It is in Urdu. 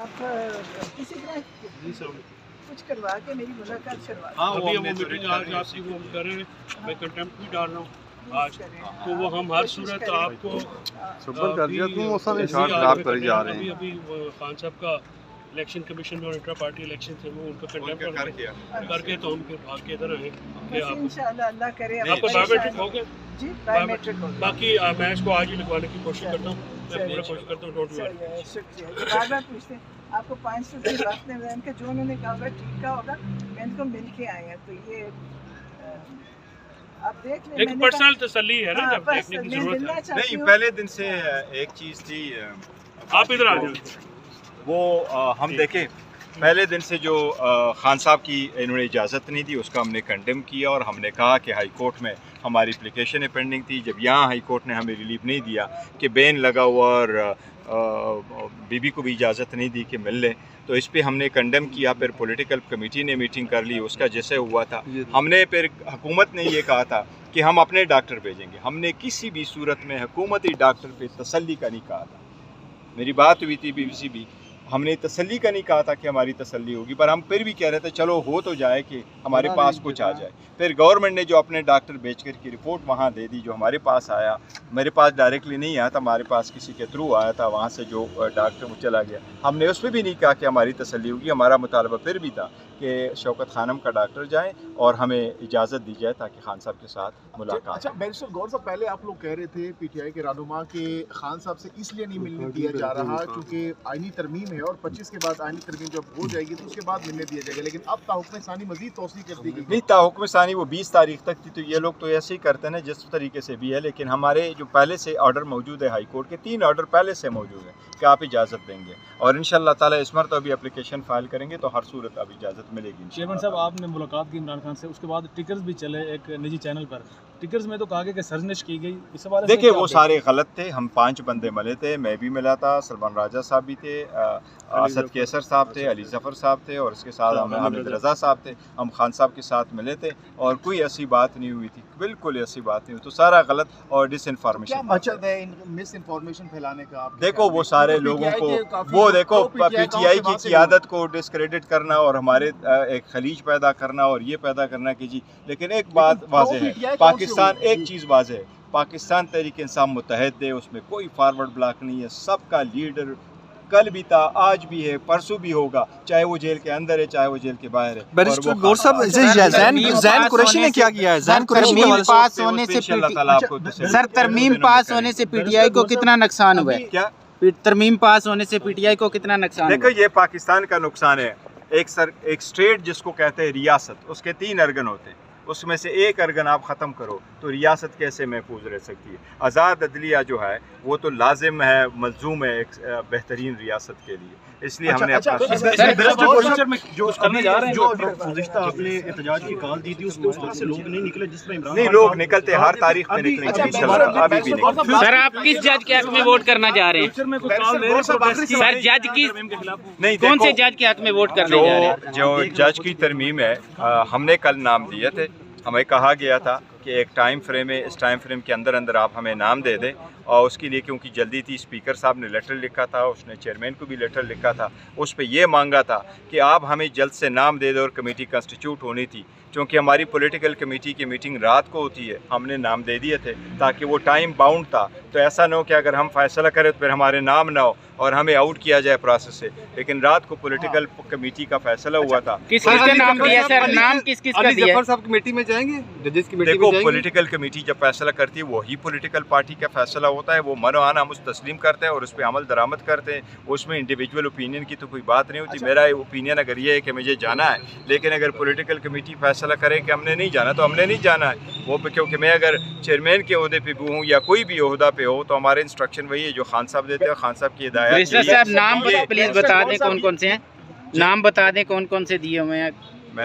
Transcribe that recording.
آپ کسی طرح کچھ کروا کے میری ملاقات کروا ہاں ابھی ہم میٹنگ آج آپ کی وہ کر رہے ہیں، میں کنٹمپٹ بھی ڈال رہا ہوں آج، تو وہ ہم ہر صورت آپ کو ابھی خان صاحب کا الیکشن کمیشن میں اور انٹرا پارٹی الیکشن تھے وہ ان کا کنٹمپٹ کر کے تو ہم پھر بھاگ کے ادھر آئے کہ انشاءاللہ اللہ کرے آپ کو بایومیٹرک ہو گیا جی بایومیٹرک ہو گیا. باقی میں اس کو آج ہی لگوانے کی کوشش کرتا ہوں، میں پورا کوشش کرتا ہوں. Don't worry. شکریہ. بار بار پوچھتے ہیں آپ کو 500 دن وقت نہیں ملا، ان کا جو انہوں نے کہا ہوگا ٹھیک کا ہوگا، میں ان کو مل کے آئے ہیں تو یہ آپ دیکھ لیں. ایک پرسنل تسلی ہے نا جب دیکھنے کی ضرورت ہے. نہیں پہلے دن سے ایک چیز تھی، آپ ادھر آ جائیں. وہ ہم دیکھیں پہلے دن سے جو خان صاحب کی انہوں نے اجازت نہیں دی اس کا ہم نے کنڈیم کیا، اور ہم نے کہا کہ ہائی کورٹ میں ہماری اپلیکیشن پینڈنگ تھی. جب یہاں ہائی کورٹ نے ہمیں ریلیف نہیں دیا کہ بین لگا ہوا اور بی بی کو بھی اجازت نہیں دی کہ مل لیں، تو اس پہ ہم نے کنڈیم کیا. پھر پولیٹیکل کمیٹی نے میٹنگ کر لی، اس کا جیسے ہوا تھا ہم نے پھر حکومت نے یہ کہا تھا کہ ہم اپنے ڈاکٹر بھیجیں گے. ہم نے کسی بھی صورت میں حکومتی ڈاکٹر پہ تسلی کا نہیں کہا تھا. میری بات ہوئی تھی BBC بھی، ہم نے تسلی کا نہیں کہا تھا کہ ہماری تسلی ہوگی، پر ہم پھر بھی کہہ رہے تھے چلو ہو تو جائے کہ ہمارے پاس کچھ آ جائے. پھر گورنمنٹ نے جو اپنے ڈاکٹر بھیج کر کی رپورٹ وہاں دے دی، جو ہمارے پاس آیا، میرے پاس ڈائریکٹلی نہیں آیا تھا، ہمارے پاس کسی کے تھرو آیا تھا، وہاں سے جو ڈاکٹر وہ چلا گیا. ہم نے اس پہ بھی نہیں کہا کہ ہماری تسلی ہوگی. ہمارا مطالبہ پھر بھی تھا کہ شوکت خانم کا ڈاکٹر جائیں اور ہمیں اجازت دی جائے تاکہ خان صاحب کے ساتھ ملاقات. اچھا بیرسٹر گور صاحب، پہلے آپ لوگ کہہ رہے تھے PTI کے رہنما کہ خان صاحب سے اس لیے نہیں ملنے دیا جا رہا کیونکہ آئینی ترمیم ہے اور 25 کے بعد آئینی ترمیم جب ہو جائے گی تو اس کے بعد ملنے دیا جائے گا، لیکن اب تاحکم ثانی مزید توسیع کر دی گئی. نہیں، تاحکم ثانی وہ 20 تاریخ تک تھی، تو یہ لوگ تو ایسے ہی کرتے ہیں جس طریقے سے بھی ہے. لیکن ہمارے جو پہلے سے آرڈر موجود ہے ہائی کورٹ کے، 3 آرڈر پہلے سے موجود ہیں کہ آپ اجازت دیں گے، اور انشاءاللہ تعالیٰ اس مرتبہ بھی اپلیکیشن فائل کریں گے تو ہر صورت اب اجازت ملے گی. چیئرمین صاحب، آپ نے ملاقات کی عمران خان سے، اس کے بعد ٹکرز بھی چلے ایک نجی چینل پر، ٹکرز میں تو کہا گیا کہ سرزنش کی گئی، اس حوالے سے دیکھیں وہ سارے غلط تھے. ہم 5 بندے ملے تھے، میں بھی ملا تھا، سلمان راجہ صاحب بھی تھے، اسد کیسر صاحب تھے، علی ظفر صاحب تھے، اور اس کے ساتھ حامد رضا صاحب تھے. ہم خان صاحب کے ساتھ ملے تھے اور کوئی ایسی بات نہیں ہوئی تھی، بالکل ایسی بات نہیں ہوئی. تو سارا غلط اور ڈس انفارمیشن. کیا مقصد ہے مس انفارمیشن پھیلانے کا؟ دیکھو وہ سارے لوگوں کو، وہ دیکھو PTI کی قیادت کو ڈسکریڈٹ کرنا اور ہمارے ایک خلیج پیدا کرنا اور یہ پیدا کرنا کہ جی. لیکن ایک بات واضح ہے، پاکستان ایک چیز واضح ہے، پاکستان تحریک انصاف متحد ہے، اس میں کوئی فارورڈ بلاک نہیں ہے. سب کا لیڈر کل بھی تھا، آج بھی ہے، پرسوں بھی ہوگا، چاہے وہ جیل کے اندر ہے چاہے وہ جیل کے باہر ہے. بیرسٹر گور صاحب، زین قریشی نے کیا کیا ہے؟ زین قریشی پاس ہونے سے سر ترمیم پاس ہونے سے PTI کو کتنا نقصان ہوا ہے؟ کیا ترمیم پاس ہونے سے PTI کو کتنا نقصان ہوا؟ دیکھو یہ پاکستان کا نقصان ہے. ایک اسٹیٹ جس کو کہتے ہیں ریاست، اس کے 3 ارگن ہوتے ہیں، اس میں سے ایک ارگن آپ ختم کرو تو ریاست کیسے محفوظ رہ سکتی ہے؟ آزاد عدلیہ جو ہے وہ تو لازم ہے، ملزوم ہے ایک بہترین ریاست کے لیے. اس لیے ہم نے جو گزشتہ آپ نے احتجاج کی کال دی تھی اس وقت سے لوگ نہیں نکلے جس طرح عمران نہیں، لوگ نکلتے ہر تاریخ میں نکلیں گے انشاءاللہ، ابھی بھی نکلیں. سر آپ کس جج کے حق میں ووٹ کرنا چاہ رہے ہیں؟ سر جج کی نہیں، کون سے جج کے حق میں ووٹ کرنے جا رہے ہیں؟ جو جج کی ترمیم ہے، ہم نے کل نام دیے تھے. ہمیں کہا گیا تھا کہ ایک ٹائم فریم ہے، اس ٹائم فریم کے اندر آپ ہمیں نام دے دیں، اور اس کے لیے کیونکہ جلدی تھی، اسپیکر صاحب نے لیٹر لکھا تھا، اس نے چیئرمین کو بھی لیٹر لکھا تھا، اس پہ یہ مانگا تھا کہ آپ ہمیں جلد سے نام دے دیں، اور کمیٹی کنسٹیٹیوٹ ہونی تھی. چونکہ ہماری پولیٹیکل کمیٹی کی میٹنگ رات کو ہوتی ہے، ہم نے نام دے دیے تھے تاکہ وہ ٹائم باؤنڈ تھا، تو ایسا نہ ہو کہ اگر ہم فیصلہ کریں تو پھر ہمارے نام نہ ہو اور ہمیں آؤٹ کیا جائے پروسیس سے. لیکن رات کو پولیٹیکل کمیٹی کا فیصلہ ہوا تھا. کس کا نام دیا سر؟ نام کس کا دیا؟ ظفر صاحب کمیٹی میں جائیں گے، ججز کی میٹنگ دیکھو میں جائیں گے. پولیٹیکل کمیٹی جب فیصلہ کرتی ہے وہی پولیٹیکل پارٹی کا فیصلہ ہوتا ہے، وہ منوان ہم اس تسلیم کرتے ہیں اور اس پہ عمل درآمد کرتے ہیں. اس میں انڈیویجول اوپینین کی تو کوئی بات نہیں ہوتی. میرا اوپینین اگر یہ ہے کہ مجھے جانا ہے، لیکن اگر پولیٹیکل کمیٹی فیصلہ کرے کہ ہم نے نہیں جانا تو ہم نے نہیں جانا ہے. وہ کیونکہ میں اگر چیئرمین کے عہدے پہ بھی ہوں یا کوئی بھی عہدہ پہ ہو تو ہمارے انسٹرکشن وہی ہے جو خان صاحب دیتے ہیں. خان صاحب کی ہدایت. صاحب نام پلیز بتا دیں کون کون سے ہیں، نام بتا دیں کون کون سے دیے ہوئے ہیں. میں